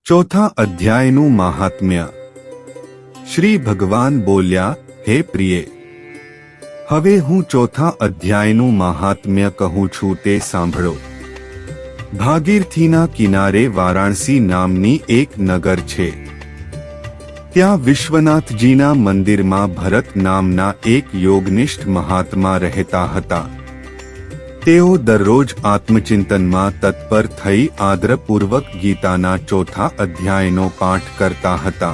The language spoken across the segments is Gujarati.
ચોથા અધ્યાયનું મહાત્મ્ય। શ્રી ભગવાન બોલ્યા, હે પ્રિય, હવે હું ચોથા અધ્યાયનું મહાત્મ્ય કહું છું તે સાંભળો। ભાગીરથીના કિનારે વારાણસી નામની એક નગર છે। ત્યાં વિશ્વનાથજીના મંદિરમાં ભરત નામના એક યોગનિષ્ઠ મહાત્મા રહેતા હતા। તેઓ દરરોજ આત્મચિંતનમાં તત્પર થઈ આદરપૂર્વક ગીતાના ચોથા અધ્યાયનો પાઠ કરતા હતા।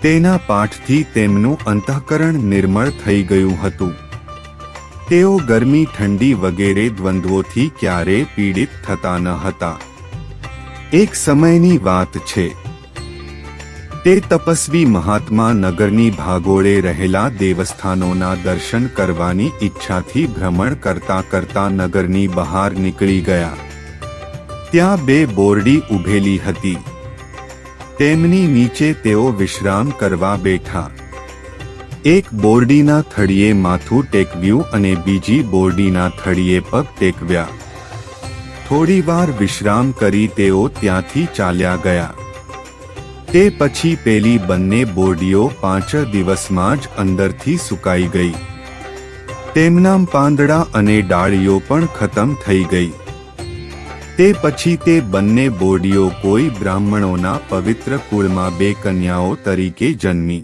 તેના પાઠથી તેમનું અંતઃકરણ નિર્મળ થઈ ગયું હતું। તેઓ ગરમી ઠંડી વગેરે દ્વંદ્વોથી ક્યારેય પીડિત થતા ન હતા। એક સમયની વાત છે, તે તપસ્વી મહાત્મા નગરની ભાગોળે રહેલા દેવસ્થાનોના દર્શન કરવાની ઈચ્છાથી ભ્રમણ કરતા કરતા નગરની બહાર નીકળી ગયા। ત્યાં બે બોરડી ઊભેલી હતી। તેમની નીચે તેઓ વિશ્રામ કરવા બેઠા। એક બોરડીના થડીએ માથું ટેકવ્યું અને બીજી બોરડીના થડીએ પગ ટેકવ્યા। થોડીવાર વિશ્રામ કરી તેઓ ત્યાંથી ચાલ્યા ગયા। તે પછી પેલી બંને બોરડીઓ 5 દિવસમાં જ અંદરથી સુકાઈ ગઈ। તેમના પાંદડા અને ડાળીઓ પણ ખતમ થઈ ગઈ। તે પછી તે બંને બોરડીઓ કોઈ બ્રાહ્મણોના પવિત્ર કુળમાં 2 કન્યાઓ તરીકે જન્મી।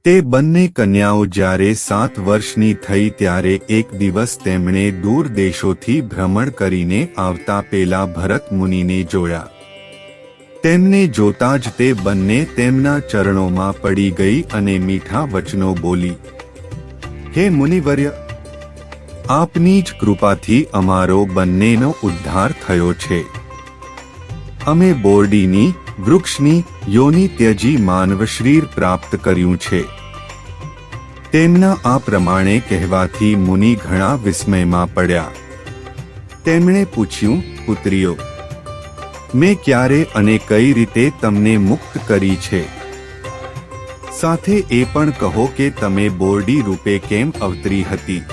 તે બંને કન્યાઓ જ્યારે 7 વર્ષની થઈ ત્યારે એક દિવસ તેમણે દૂર દેશોથી ભ્રમણ કરીને આવતા પેલા ભરત મુનિને જોયા। તેમને જોતા જ તે બંને તેમના ચરણોમાં પડી ગઈ અને મીઠા વચનો બોલી, હે મુનિવર્ય, આપની જ કૃપાથી અમારો બંનેનો ઉદ્ધાર થયો છે। અમે બોરડીની વૃક્ષની યોનિ ત્યજી માનવ શરીર પ્રાપ્ત કર્યું છે। તેમના આ પ્રમાણે કહેવાથી મુનિ ઘણા વિસ્મયમાં પડ્યા। તેમણે પૂછ્યું, પુત્રીઓ, મેં ક્યારે અને કઈ રીતે તમને મુક્ત કરી છે? સાથે એ પણ કહો કે તમે બોરડી રૂપે કેમ અવતરી હતી,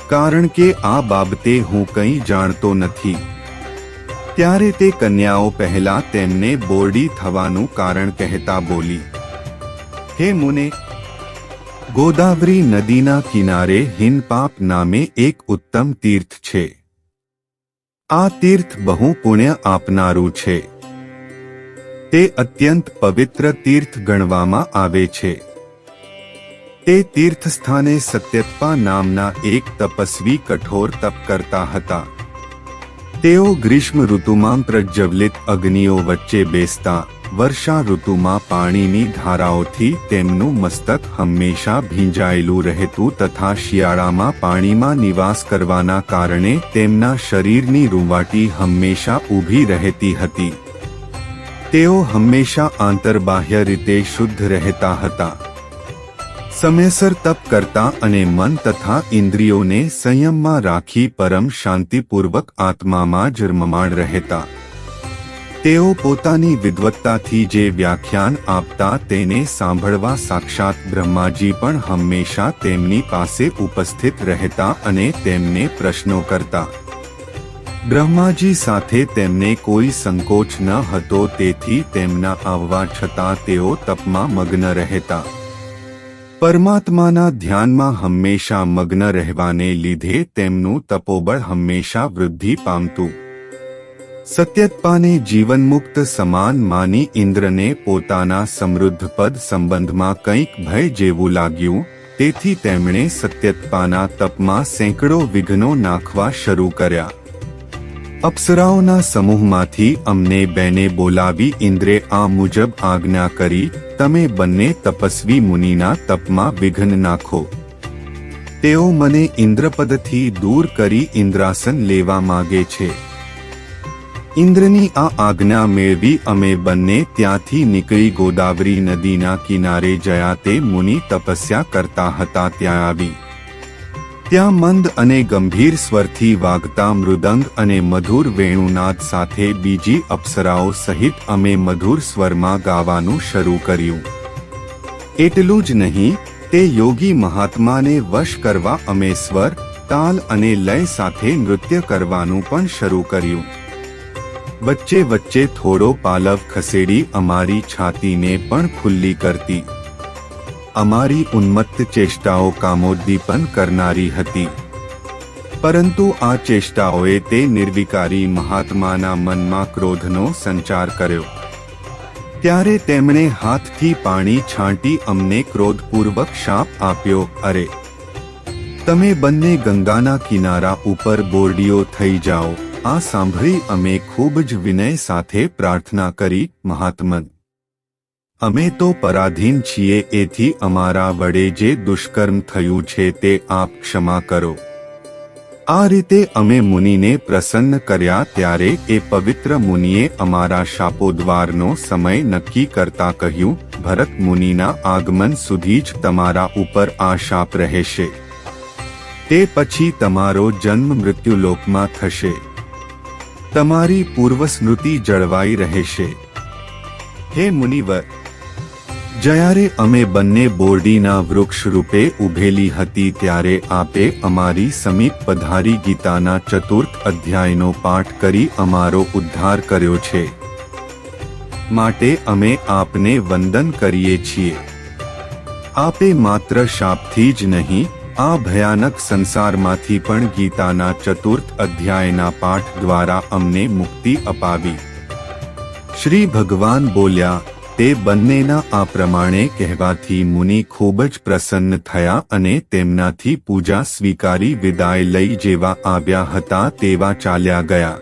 કારણ કે આ બાબતે હું કંઈ જાણતો નથી। ત્યારે તે કન્યાઓ પહેલા તેમને બોરડી થવાનું કારણ કહેતા બોલી, હે મુને, ગોદાવરી નદીના કિનારે હિનપાપ નામે એક ઉત્તમ તીર્થ છે। આ તીર્થ બહુ પુણ્ય આપનારું છે। તે અત્યંત પવિત્ર તીર્થ ગણવામાં આવે છે। તે તીર્થ સ્થાને સત્યત્પા નામના એક તપસ્વી કઠોર તપ કરતા હતા। તેઓ ગ્રીષ્મ ઋતુમાં પ્રજ્વલિત અગ્નિઓ વચ્ચે બેસતા। વર્ષા ઋતુમાં પાણીની ધારાઓથી તેમનું મસ્તક હંમેશા ભીંજાયેલું રહેતું તથા શિયાળામાં પાણીમાં નિવાસ કરવાના કારણે તેમના શરીરની રૂંવાટી હંમેશા ઊભી રહેતી હતી। તેઓ હંમેશા આંતરબાહ્ય રીતે શુદ્ધ રહેતા હતા। સમયસર તપ કરતા અને મન તથા ઇન્દ્રિયોને સંયમમાં રાખી પરમ શાંતિપૂર્વક આત્મામાં જ રમમાણ રહેતા। તેઓ પોતાની વિદ્વત્તાથી જે વ્યાખ્યાન આપતા તેને સાંભળવા સાક્ષાત બ્રહ્માજી પણ હંમેશા તેમની પાસે ઉપસ્થિત રહેતા અને તેમને પ્રશ્નો કરતા। બ્રહ્માજી સાથે તેમને કોઈ સંકોચ ન હતો, તેથી તેમના આવવા છતાં તેઓ તપમાં મગ્ન રહેતા। પરમાત્માના ધ્યાનમાં હંમેશા મગ્ન રહેવાને લીધે તેમનું તપોબળ હંમેશા વૃદ્ધિ પામતું। સત્યત્પાને જીવનમુક્ત સમાન માની ઇન્દ્રને પોતાના સમૃદ્ધ પદ સંબંધમાં કંઈક ભય જેવું લાગ્યું, તેથી તેમણે સત્યત્પાના તપમાં સેંકડો વિઘ્નો નાખવા શરૂ કર્યા। અપ્સરાઓના સમૂહમાંથી અમને બેને બોલાવી ઇન્દ્રે આ મુજબ આજ્ઞા કરી, તમે બંને તપસ્વી મુનિના તપમાં વિઘ્ન નાખો। તેઓ મને ઇન્દ્રપદથી દૂર કરી ઇન્દ્રાસન લેવા માગે છે। ઇન્દ્રની આ આજ્ઞા મેળવી અમે બંને ત્યાંથી નીકળી ગોદાવરી નદીના કિનારે જયા। તે મુનિ તપસ્યા કરતા હતા ત્યાં આવી। ત્યાં મંદ અને ગંભીર સ્વરથી વાગતા મૃદંગ અને મધુર વેણુનાદ સાથે બીજી અપ્સરાઓ સહિત અમે મધુર સ્વરમાં ગાવાનું શરૂ કર્યું। એટલું જ નહીં, તે યોગી મહાત્માને વશ કરવા અમે સ્વર, તાલ અને લય સાથે નૃત્ય કરવાનું પણ શરૂ કર્યું। વચ્ચે વચ્ચે થોડો પાલવ ખસેડી અમારી છાતીને પણ ખુલ્લી કરતી. અમારી ઉન્મત્ત ચેષ્ટાઓ કામોદ્દીપન કરનારી હતી, પરંતુ આ ચેષ્ટાઓએ તે નિર્વિકારી મહાત્માના મનમાં ક્રોધનો સંચાર કર્યો. ત્યારે તેમણે હાથથી પાણી છાંટી અમને ક્રોધપૂર્વક શાપ આપ્યો, અરે, તમે બંને ગંગાના કિનારા ઉપર બોરડીઓ થઈ જાઓ. આ સાંભળી અમે ખૂબ જ વિનય સાથે પ્રાર્થના કરી, મહાત્મન, અમે તો પરાધીન છીએ, એથી અમારા વડે જે દુષ્કર્મ થયું છે તે આપ ક્ષમા કરો. આ રીતે અમે મુનિને પ્રસન્ન કર્યા. ત્યારે એ પવિત્ર મુનિએ અમારા શાપોદ્વારનો સમય નક્કી કરતા કહ્યું, ભરત મુનિના આગમન સુધી જ તમારા ઉપર આ શાપ રહેશે. તે પછી તમારો જન્મ મૃત્યુલોકમાં થશે. તમારી પૂર્વસ્મૃતિ જળવાઈ રહેશે. હે મુનિવર, જ્યારે અમે બંને બોરડીના વૃક્ષ રૂપે ઉભેલી હતી ત્યારે આપે અમારી સમીપ પધારી ગીતાના 4th અધ્યાયનો પાઠ કરી અમારો ઉદ્ધાર કર્યો છે. માટે અમે આપને વંદન કરીએ છીએ. આપે માત્ર શાપથી જ નહીં, આ ભયાનક સંસારમાંથી પણ ગીતાના 4th અધ્યાયના પાઠ દ્વારા અમને મુક્તિ અપાવી. શ્રી ભગવાન બોલ્યા. તે બંનેના આ પ્રમાણે કહેવાથી મુનિ ખૂબ જ પ્રસન્ન થયા અને તેમનાથી પૂજા સ્વીકારી વિદાય લઈ જેવા આવ્યા હતા તેવા ચાલ્યા ગયા.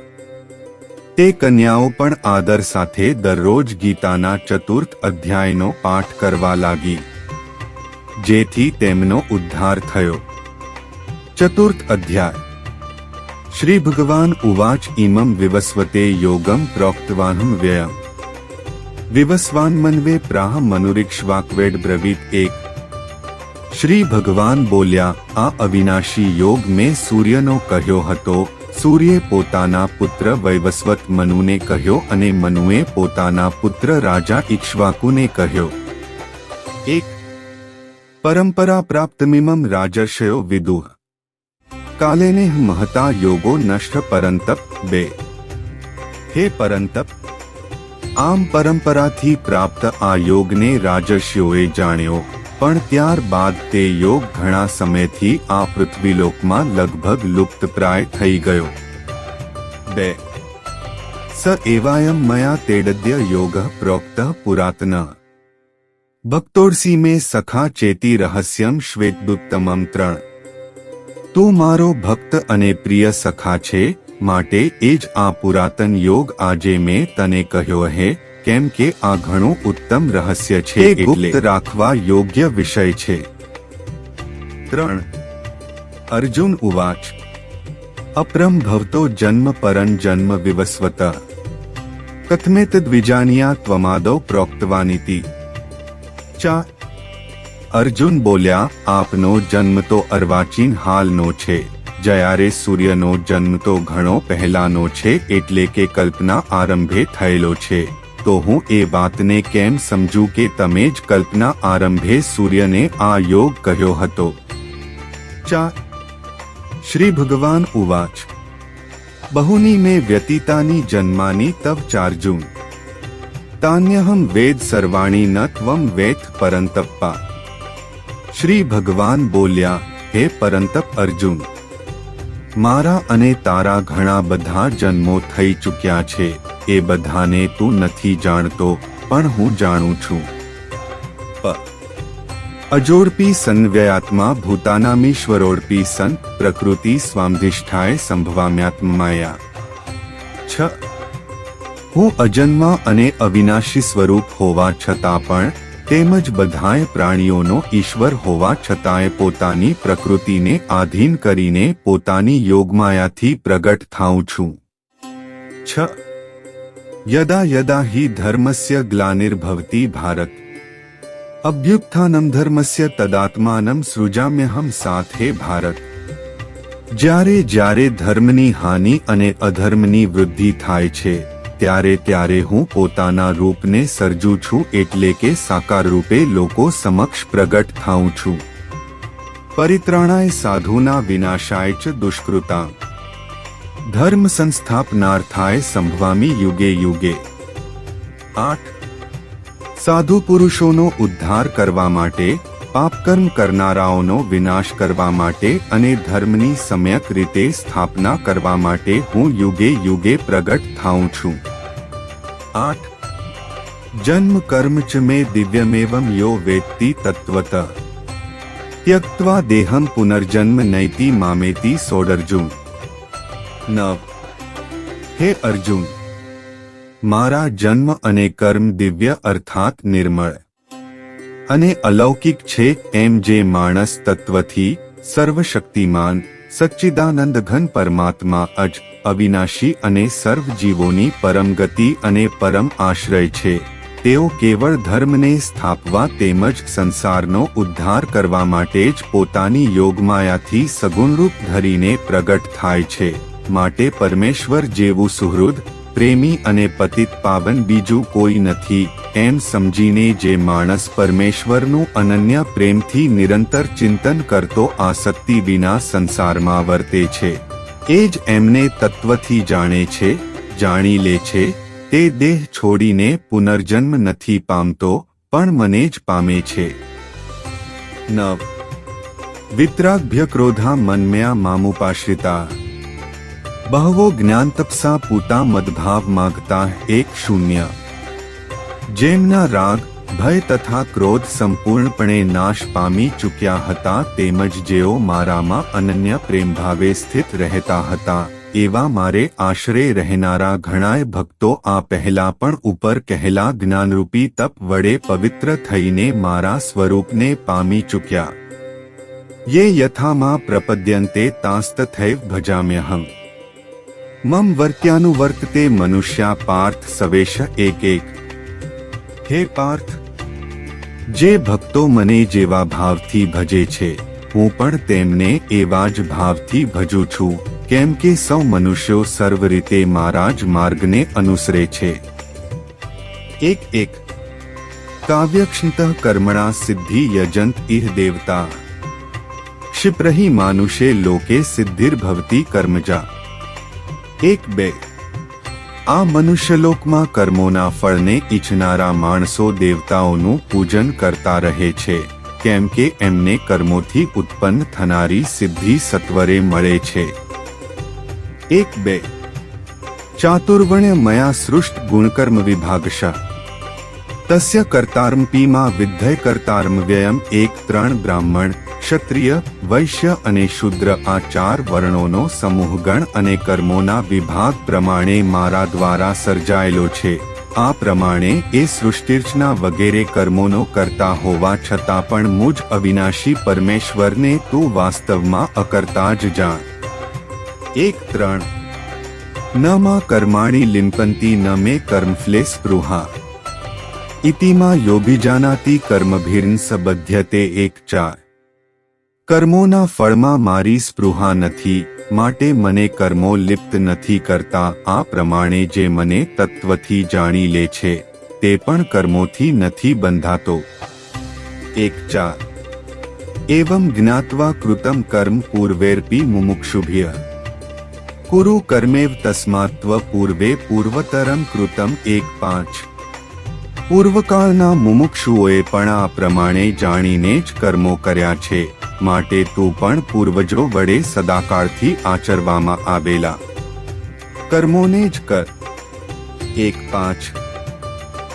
તે કન્યાઓ પણ આદર સાથે દરરોજ ગીતાના 4th અધ્યાયનો પાઠ કરવા લાગી, જેથી તેમનો ઉદ્ધાર થયો. 4th અધ્યાય. શ્રી ભગવાન ઉવાચ. ઇમં વિવસ્વતે યોગમ પ્રોક્તવાહં વ્યયમ વિવસ્વાન્મન્વે પ્રાહ મનુરીક્ષ્વાક્વેડ બ્રવીત. 1. શ્રી ભગવાન બોલ્યા, આ અવિનાશી યોગ મેં સૂર્યનો કહ્યો હતો. સૂર્યે પોતાના પુત્ર વૈવસ્વત મનુને કહ્યો અને મનુએ પોતાના પુત્ર રાજા ઇક્ષ્વાકુને કહ્યો. 1. પરંપરા પ્રાપ્તમિમં રાજર્ષયો વિદુઃ કાલેને મહતા યોગો નષ્ટ પરંતપ. 2. હે પરંતપ, આમ પરંપરાથી પ્રાપ્ત આ યોગને રાજર્ષિઓએ જાણ્યો, પણ ત્યારબાદ તે યોગ ઘણા સમયથી આ પૃથ્વીલોકમાં લગભગ લુપ્તપ્રાય થઈ ગયો. 2. સ એવાયમ મયા તેડદ્ય યોગ પ્રોક્તઃ પુરાતન ભક્તોર્ષિ મે સખા ચેતી રહસ્યમ શ્વેતદુત્તમમ. 3. તું મારો ભક્ત અને પ્રિય સખા છે, માટે એ જ આ પુરાતન યોગ આજે મેં તને કહ્યો હે, કેમ કે આ ઘણું ઉત્તમ રહસ્ય છે, ગુપ્ત રાખવા યોગ્ય વિષય છે. 3. અર્જુન ઉવાચ. અપરમ ભવતો જન્મ પરં જન્મ વિવસ્વત કથમેતદ્વિજાનિયા ત્વમાદૌ પ્રોક્તવાનિતિ. 4. અર્જુન બોલ્યા, આપનો જન્મ તો અર્વાચીન હાલનો છે, જ્યારે સૂર્યનો જન્મ તો ઘણો પહેલાનો છે, એટલે કે કલ્પના આરંભે થયેલો છે. તો હું એ વાતને કેમ સમજું કે તમે જ કલ્પના આરંભે સૂર્યને આ યોગ કહ્યો હતો. 4. શ્રી ભગવાન ઉવાચ. બહુની મે વ્યતીતાની જન્માની તવ ચાર્જુન તાન્યહમ વેદ સર્વાણી ન ત્વમ વેત્થ પરંતપ્પા. શ્રી ભગવાન બોલ્યા, હે પરંતપ અર્જુન, મારા અને તારા ઘણા બધા જન્મો થઈ ચૂક્યા છે, એ બધાને તું નથી જાણતો, પણ હું જાણું છું. અજોડપી સન વ્યયાત્મા ભૂતાનામીશ્વરોડપી સન પ્રકૃતિ સ્વામધિષ્ઠાય સંભવામ્યાત્મમાયા. 6. હું અજન્મા અને અવિનાશી સ્વરૂપ હોવા છતાં પણ, તેમજ બધાય પ્રાણીઓનો ઈશ્વર હોવા છતાંય પોતાની પ્રકૃતિને આધીન કરીને પોતાની યોગમાયાથી પ્રગટ થાઉં છું. 6. યદા યદા હિ ધર્મસ્ય ગ્લાનિર્ભવતિ ભારત અભ્યુત્થાનમ ધર્મસ્ય તદાત્માનમ સૃજામ્યહમ સાથે ભારત. જ્યારે જ્યારે ધર્મની હાનિ અને અધર્મની વૃદ્ધિ થાય છે, ત્યારે ત્યારે હું પોતાના રૂપને સર્જું છું, એટલે કે સાકાર રૂપે લોકો સમક્ષ પ્રગટ થાઉં છું. પરિત્રાણાય સાધુના વિનાશાય ચ દુષ્કૃતા. ધર્મ સંસ્થાપનાર્થાય સંભવામી યુગે યુગે. 8. સાધુ પુરુષોનો ઉદ્ધાર કરવા માટે, પાપકર્મ કરનારાઓનો વિનાશ કરવા માટે અને ધર્મની સમ્યક રીતે સ્થાપના કરવા માટે હું યુગે યુગે પ્રગટ થાઉં છું. 8. જન્મ કર્મ ચ મે દિવ્યમેવં યો વેત્તિ તત્વતઃ ત્યક્ત્વા દેહં પુનર્જન્મ નૈતિ મામેતિ સોડર્જુન. 9. હે અર્જુન, મારા જન્મ અને કર્મ દિવ્ય અર્થાત નિર્મળ અને અલૌકિક છે એમ જે માણસ તત્વથી સર્વશક્તિમાન સચ્ચિદાનંદ ઘન પરમાત્મા અજ અવિનાશી અને સર્વ જીવોની પરમ ગતિ અને પરમ આશ્રય છે, તેઓ કેવળ ધર્મને સ્થાપવા તેમજ સંસારનો ઉદ્ધાર કરવા માટે જ પોતાની યોગમાયાથી સગુણરૂપ ધરીને પ્રગટ થાય છે. માટે પરમેશ્વર જેવું સુહૃદ, પ્રેમી અને પતિત પાવન બીજું કોઈ નથી એમ સમજીને જે માણસ પરમેશ્વરનું અનન્ય પ્રેમથી નિરંતર ચિંતન કરતો આસક્તિ વિના સંસારમાં વર્તે છે, એ જ એમને તત્વથી જાણે છે, જાણી લે છે, તે દેહ છોડીને પુનર્જન્મ નથી પામતો પણ મને જ પામે છે. 9. વિતરાગ્ભ્ય ક્રોધા મન્મયા મામુપાશ્રિતા બહવો જ્ઞાનતપસા પૂતા મદભાવ માગતા 1-0. જેમના રાગ, ભય તથા ક્રોધ સંપૂર્ણપણે નાશ પામી ચૂક્યા હતા તેમજ જેઓ મારામાં અનન્ય પ્રેમભાવે સ્થિત રહેતા હતા, એવા મારે આશરે રહેનારા ઘણાય ભક્તો આ પહેલા પણ ઉપર કહેલા જ્ઞાનરૂપી તપ વડે પવિત્ર થઈને મારા સ્વરૂપને પામી ચૂક્યા. યે યથામાં પ્રપદ્યન્તે તાંસ્તથૈવ ભજામ્યહં મમ વર્ત્યાનુવર્તતે મનુષ્યા પાર્થ સવેશ 1-1. હે પાર્થ, જે ભક્તો મને જેવા ભાવથી ભજે છે, હું પણ તેમને એવા જ ભાવથી ભજું છું, કેમ કે સૌ મનુષ્યો સર્વ રીતે મારા જ માર્ગને અનુસરે છે. 1-1. કાવ્યક્ષંતઃ કર્મણા સિદ્ધિ યજંત ઇહ દેવતા ક્ષિપ્રહિ માનુષે લોકે સિદ્ધિર્ભવતી કર્મજા. 1-2. આ મનુષ્યલોકમાં કર્મોના ફળને ઈચ્છનારા માણસો દેવતાઓનું પૂજન કરતા રહે છે, કેમ કે એમને કર્મોથી ઉત્પન્ન થનારી સિદ્ધિ સત્વરે મળે છે. 1-2. ચાતુર્વર્ણ્ય મયા સૃષ્ટ ગુણકર્મ વિભાગશ તસ્ય કર્તારમપીમાં વિદ્ધય કર્તારમ વ્યયમ. 1-3. બ્રાહ્મણ, ક્ષત્રિય, વૈશ્ય અને શૂદ્ર આ 4 વર્ણોનો સમૂહગણ અને કર્મોના વિભાગ પ્રમાણે મારા દ્વારા સર્જાયેલો છે. આ પ્રમાણે એ સૃષ્ટિર્ચના વગેરે કર્મોનો કરતા હોવા છતાં પણ મુજ અવિનાશી પરમેશ્વરને તું વાસ્તવમાં અકર્તા જ જાણ. 1-3. ન માં કર્માણી લિંપંતી ન મે કર્મફલે સ્પૃહા ઇતિમાં યોભિજાનાતિ કર્મભીર્ન સબધ્યતે. 1-4. કર્મોના ફળમાં મારી સ્પૃહા નથી, માટે મને કર્મો લિપ્ત નથી કરતા. આ પ્રમાણે જે મને તત્વથી જાણી લે છે, તે પણ કર્મોથી નથી બંધાતો. 1-4. એવં જ્ઞાત્વા કૃતમ કર્મ પૂર્વેર્પી મુમુક્ષુભ્ય કુરુ કર્મેવ તસ્માત્વ પૂર્વે પૂર્વતરમ કૃતમ. 1-5. પૂર્વકાળના મુમુક્ષુઓએ પણ આ પ્રમાણે જાણીને જ કર્મો કર્યા છે, માટે તું પણ પૂર્વજો વડે સદાકાળથી આચરવામાં આવેલા કર્મોને જ કર. 1-5.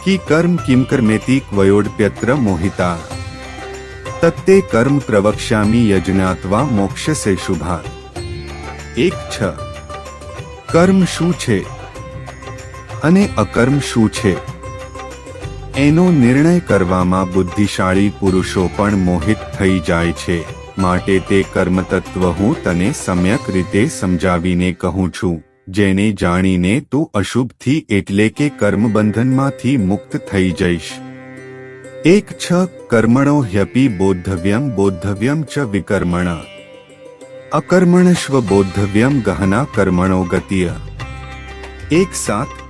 કી કર્મ કિમ કર્મેતિ ક્વયોડપ્યત્ર મોહિતા તત્તે કર્મ પ્રવક્ષ્યામિ યજ્ઞાત્વા મોક્ષસે શુભા. 1-6. કર્મ શું છે અને અકર્મ શું છે એનો નિર્ણય કરવામાં બુદ્ધિશાળી પુરુષો પણ મોહિત થઈ જાય છે, માટે તે કર્મતત્વ હું તને સમ્યક રીતે સમજાવીને કહું છું, જેને જાણીને તું અશુભથી એટલે કે કર્મબંધનમાંથી મુક્ત થઈ જઈશ. 1-6. કર્મણો હ્યપી બોદ્ધવ્યમ બોદ્ધવ્યમ ચ વિકર્મણ અકર્મણશ્વ બોદ્ધવ્યમ ગહના કર્મણો ગતિય. 1-7.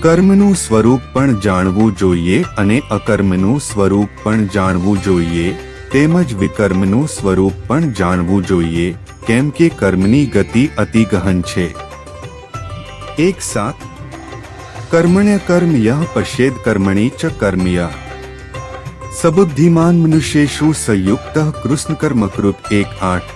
કર્મનું સ્વરૂપ પણ જાણવું જોઈએ અને અકર્મનું સ્વરૂપ પણ જાણવું જોઈએ, તેમજ વિકર્મનું સ્વરૂપ પણ જાણવું જોઈએ, કેમ કે કર્મની ગતિ અતિ ગહન છે. 1:7 કર્મણ્ય કર્મ યહ પશ્યેદ કર્મણિ ચ કર્મ યહ સબુદ્ધિમાન મનુષ્યેષુ સંયુક્તઃ કૃષ્ણ કર્મકૃત. 1:8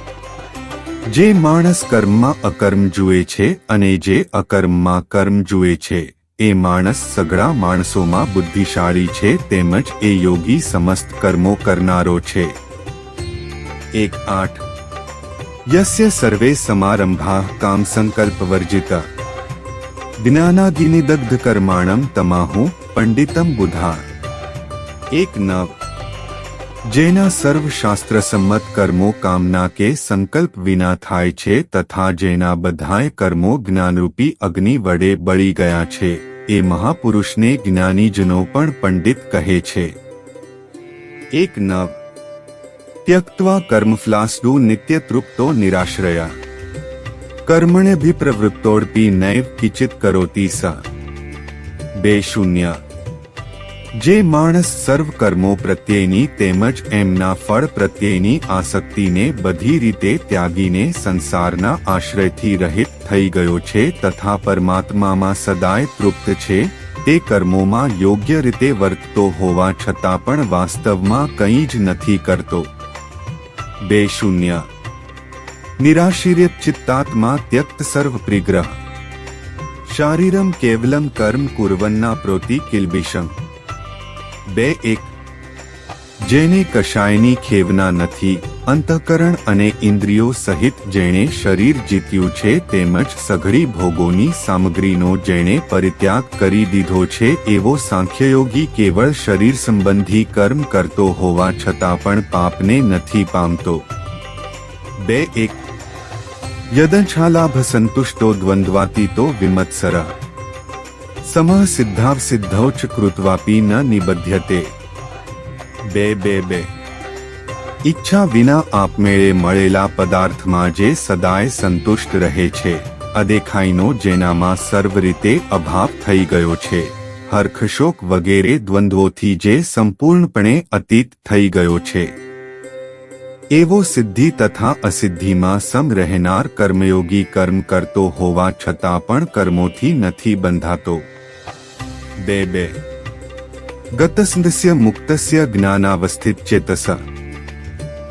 જે માણસ કર્મમાં અકર્મ જુએ છે અને જે અકર્મમાં કર્મ જુએ છે એ માણસ સઘળા માણસોમાં બુદ્ધિશાળી છે, તેમજ એ યોગી સમસ્ત કર્મો કરનારો છે. 1:8 યસ્ય સર્વે સમારંભાઃ કામ સંકલ્પ વર્જિતા જ્ઞાનાગ્નિદગ્ધ કર્માણમ તમાહુ પંડિતમ બુધા. 1:9 જેના સર્વ શાસ્ત્ર સંમત કર્મો કામના કે સંકલ્પ વિના થાય છે તથા જેના બધાય કર્મો જ્ઞાનરૂપી અગ્નિ વડે બળી ગયા છે એ મહાપુરુષને જ્ઞાનીજનો પણ પંડિત કહે છે. 1:9 ત્યક્ત્વા કર્મફલાસ્ડુ નિત્યતૃપ્તો નિરાશ્રયા કર્મણ્યભિપ્રવૃત્તોડપી નૈવ કિંચિત કરોતિ સ. 2:0 જે માણસ સર્વ કર્મો પ્રત્યેની તેમજ એમના ફળ પ્રત્યેની આસક્તિને બધી રીતે ત્યાગીને સંસારના આશ્રયથી રહિત થઈ ગયો છે તથા પરમાત્મામાં સદાય તૃપ્ત છે, તે કર્મોમાં યોગ્ય રીતે વર્તતો હોવા છતાં પણ વાસ્તવમાં કંઈ જ નથી કરતો. 2:0 નિરાશીર્યત ચિત્તાત્મા ત્યક્ત સર્વ પરિગ્રહ શારીરમ કેવલમ કર્મ કુર્વન્ના પ્રોતિ કિલ્બિષમ. 2:1 જેને કશાયની ખેવના નથી, અંતઃકરણ અને ઇન્દ્રિયો સહિત જેણે શરીર જીત્યું છે તેમજ સઘળી ભોગોની સામગ્રીનો જેણે પરિત્યાગ કરી દીધો છે એવો સાંખ્યયોગી કેવળ શરીર સંબંધી કર્મ કરતો હોવા છતાં પણ પાપને નથી પામતો. 2:1 યદંછાલાભ સંતુષ્ટો દ્વંદ્વાતીતો વિમત્સર સમઃ સિદ્ધાવ સિદ્ધૌ ચ કૃત્વાપી ન નિબધ્યતે. 2:2 ઈચ્છા વિના આપમેળે મળેલા પદાર્થમાં જે સદાય સંતુષ્ટ રહે છે, અદેખાઈનો જેનામાં સર્વ રીતે અભાવ થઈ ગયો છે, હર્ષશોક વગેરે દ્વંદ્વોથી જે સંપૂર્ણપણે અતીત થઈ ગયો છે, એવો સિદ્ધિ તથા અસિદ્ધિમાં સમ રહેનાર કર્મયોગી કર્મ કરતો હોવા છતાં પણ કર્મોથી નથી બંધાતો. 2:2 ગતસ્નસ્ય મુક્તસ્ય જ્ઞાનાવસ્થિત ચેતસ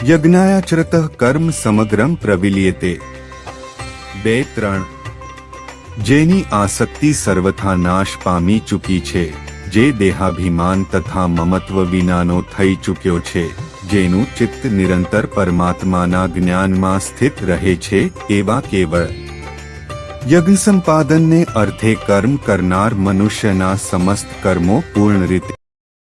યજ્ઞાયાચરતઃ કર્મ સમગ્રમ પ્રવિલીયતે. 2:3 જેની આસક્તિ સર્વથા નાશ પામી ચૂકી છે, જે દેહાભિમાન તથા મમત્વ વિનાનો થઈ ચૂક્યો છે, જેનું ચિત્ત નિરંતર પરમાત્માના જ્ઞાનમાં સ્થિત રહે છે, એવા કેવળ યજ્ઞ સંપાદનને અર્થે કર્મ કરનાર મનુષ્યના સમસ્ત કર્મો પૂર્ણ રીતે